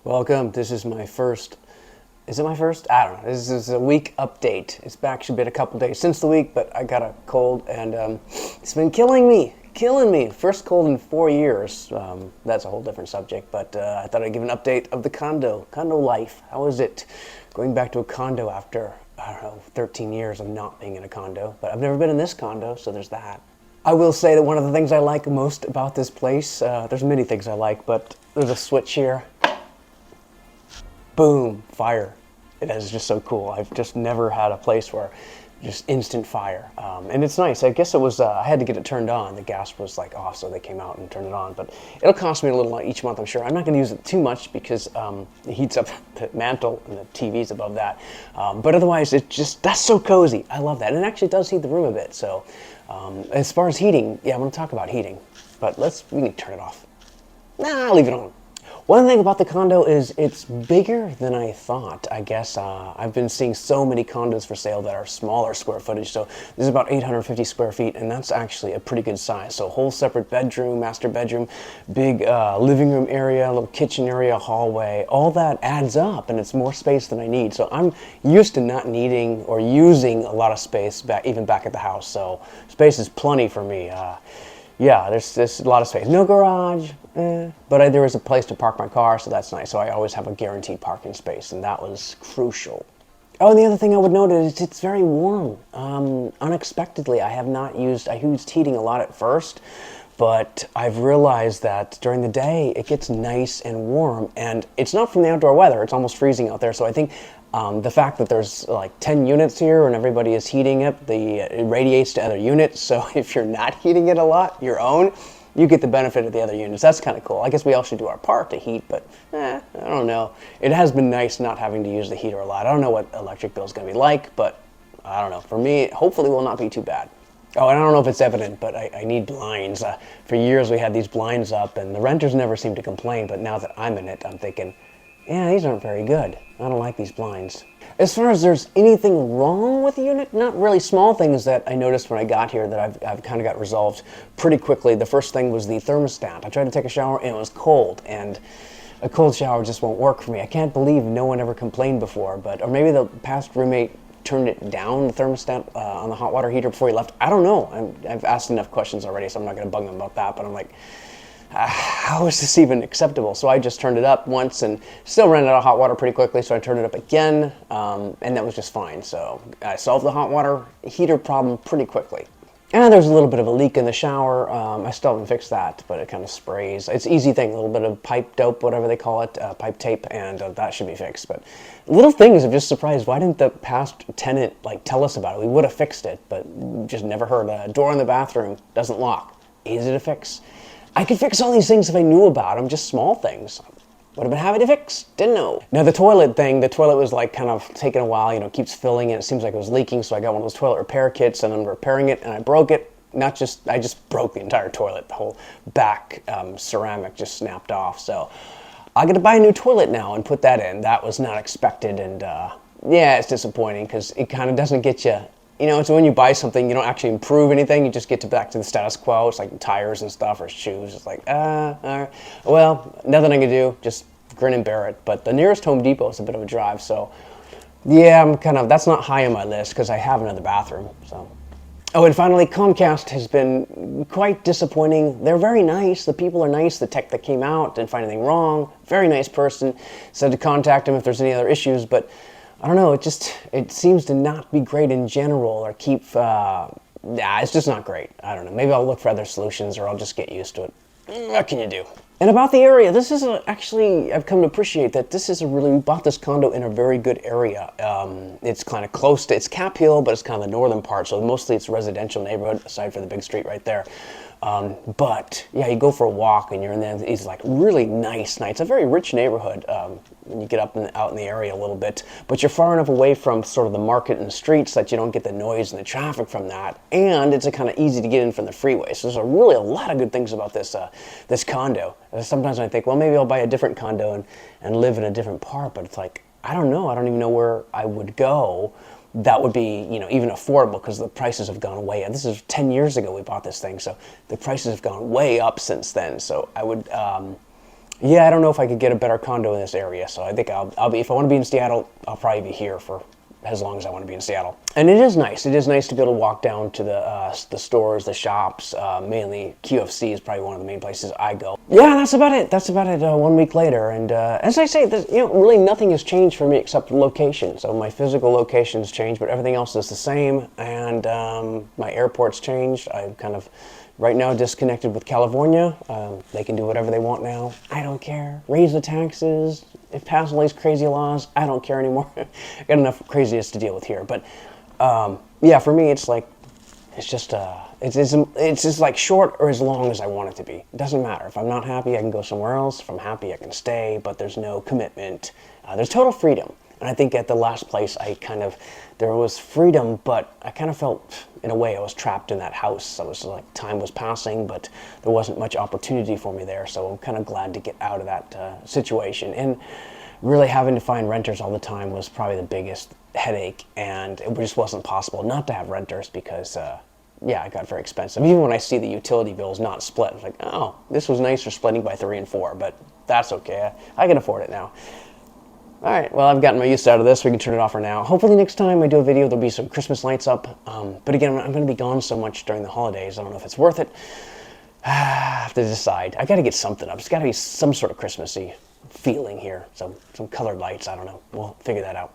Welcome. This is my first. Is it my first? I don't know. This is a week update. It's actually been a couple days since the week, but I got a cold and it's been killing me. Killing me. First cold in 4 years. That's a whole different subject, but I thought I'd give an update of the condo life. How is it going back to a condo after, I don't know, 13 years of not being in a condo? But I've never been in this condo, so there's that. I will say that one of the things I like most about this place, there's many things I like, but there's a switch here. Boom, fire. It is just so cool. I've just never had a place where just instant fire. And it's nice. I guess it was, I had to get it turned on. The gas was like off, so they came out and turned it on. But it'll cost me a little each month, I'm sure. I'm not going to use it too much because it heats up the mantle and the TV's above that. But otherwise, that's so cozy. I love that. And it actually does heat the room a bit. So as far as heating, yeah, I'm going to talk about heating. But we can turn it off. Nah, I'll leave it on. One thing about the condo is it's bigger than I thought, I guess. I've been seeing so many condos for sale that are smaller square footage, so this is about 850 square feet, and that's actually a pretty good size. So whole separate bedroom, master bedroom, big living room area, little kitchen area, hallway, all that adds up, and it's more space than I need. So I'm used to not needing or using a lot of space, even back at the house, so space is plenty for me. Yeah, there's a lot of space. No garage, but there is a place to park my car, so that's nice. So I always have a guaranteed parking space, and that was crucial. Oh, and the other thing I would note is it's very warm. Unexpectedly, I used heating a lot at first, but I've realized that during the day, it gets nice and warm, and it's not from the outdoor weather. It's almost freezing out there, so I think the fact that there's like 10 units here and everybody is heating it, it radiates to other units. So if you're not heating it a lot, your own, you get the benefit of the other units. That's kind of cool. I guess we all should do our part to heat, but I don't know. It has been nice not having to use the heater a lot. I don't know what electric bill is going to be like, but I don't know. For me, hopefully will not be too bad. Oh, and I don't know if it's evident, but I need blinds. For years we had these blinds up, and the renters never seemed to complain, but now that I'm in it, I'm thinking, yeah, these aren't very good. I don't like these blinds. As far as there's anything wrong with the unit, not really. Small things that I noticed when I got here that I've kind of got resolved pretty quickly. The first thing was the thermostat. I tried to take a shower and it was cold, and a cold shower just won't work for me. I can't believe no one ever complained before, or maybe the past roommate turned it down, the thermostat on the hot water heater before he left. I don't know. I've asked enough questions already, so I'm not going to bug them about that, but I'm like, how is this even acceptable? So I just turned it up once and still ran out of hot water pretty quickly, so I turned it up again, and that was just fine. So I solved the hot water heater problem pretty quickly. And there's a little bit of a leak in the shower. I still haven't fixed that, but it kind of sprays. It's an easy thing, a little bit of pipe dope, whatever they call it, pipe tape, and that should be fixed. But little things, I'm just surprised. Why didn't the past tenant tell us about it? We would have fixed it, but just never heard. A door in the bathroom doesn't lock. Easy to fix. I could fix all these things if I knew about them, just small things. Would have been happy to fix, didn't know. Now the toilet was like kind of taking a while, keeps filling and it seems like it was leaking, so I got one of those toilet repair kits and I'm repairing it and I broke it. I just broke the entire toilet. The whole back ceramic just snapped off. So I got to buy a new toilet now and put that in. That was not expected, and yeah, it's disappointing because it kind of doesn't get you. It's when you buy something, you don't actually improve anything. You just get back to the status quo. It's like tires and stuff or shoes. It's like, all right. Well, nothing I can do. Just grin and bear it. But the nearest Home Depot is a bit of a drive. So, yeah, that's not high on my list because I have another bathroom. So. Oh, and finally, Comcast has been quite disappointing. They're very nice. The people are nice. The tech that came out didn't find anything wrong. Very nice person. Said to contact them if there's any other issues, but I don't know, it seems to not be great in general or it's just not great. I don't know, maybe I'll look for other solutions or I'll just get used to it. What can you do? And about the area, this is actually, I've come to appreciate that we bought this condo in a very good area. It's kind of close to, it's Cap Hill, but it's kind of the northern part, so mostly it's a residential neighborhood, aside from the big street right there. But yeah, you go for a walk and you're in these like really nice nights. It's a very rich neighborhood when you get out in the area a little bit, but you're far enough away from sort of the market and the streets that you don't get the noise and the traffic from that, and it's kind of easy to get in from the freeway. So there's really a lot of good things about this condo. Sometimes I think, well, maybe I'll buy a different condo and live in a different part, but it's like, I don't know. I don't even know where I would go that would be, even affordable, because the prices have gone way up. This is 10 years ago we bought this thing, so the prices have gone way up since then. So I would, Yeah, I don't know if I could get a better condo in this area, so I think I'll be, if I want to be in Seattle, I'll probably be here for as long as I want to be in Seattle. And it is nice. It is nice to be able to walk down to the stores, the shops. Mainly QFC is probably one of the main places I go. Yeah, that's about it. That's about it. 1 week later, and as I say, really nothing has changed for me except location. So my physical location's changed, but everything else is the same. And my airport's changed. I'm kind of right now disconnected with California. They can do whatever they want now. I don't care. Raise the taxes. If pass all these crazy laws, I don't care anymore. I got enough craziness to deal with here. But yeah, for me, it's like it's just like short or as long as I want it to be. It doesn't matter. If I'm not happy, I can go somewhere else. If I'm happy, I can stay. But there's no commitment. There's total freedom. And I think at the last place, there was freedom, but I kind of felt, in a way, I was trapped in that house. I was like, time was passing, but there wasn't much opportunity for me there. So I'm kind of glad to get out of that situation. And really having to find renters all the time was probably the biggest headache. And it just wasn't possible not to have renters because, yeah, it got very expensive. Even when I see the utility bills not split, I'm like, oh, this was nice for splitting by 3 and 4, but that's okay. I can afford it now. All right, well, I've gotten my use out of this. We can turn it off for now. Hopefully next time I do a video, there'll be some Christmas lights up. But again, I'm going to be gone so much during the holidays. I don't know if it's worth it. I have to decide. I got to get something up. It's got to be some sort of Christmassy feeling here. So some colored lights. I don't know. We'll figure that out.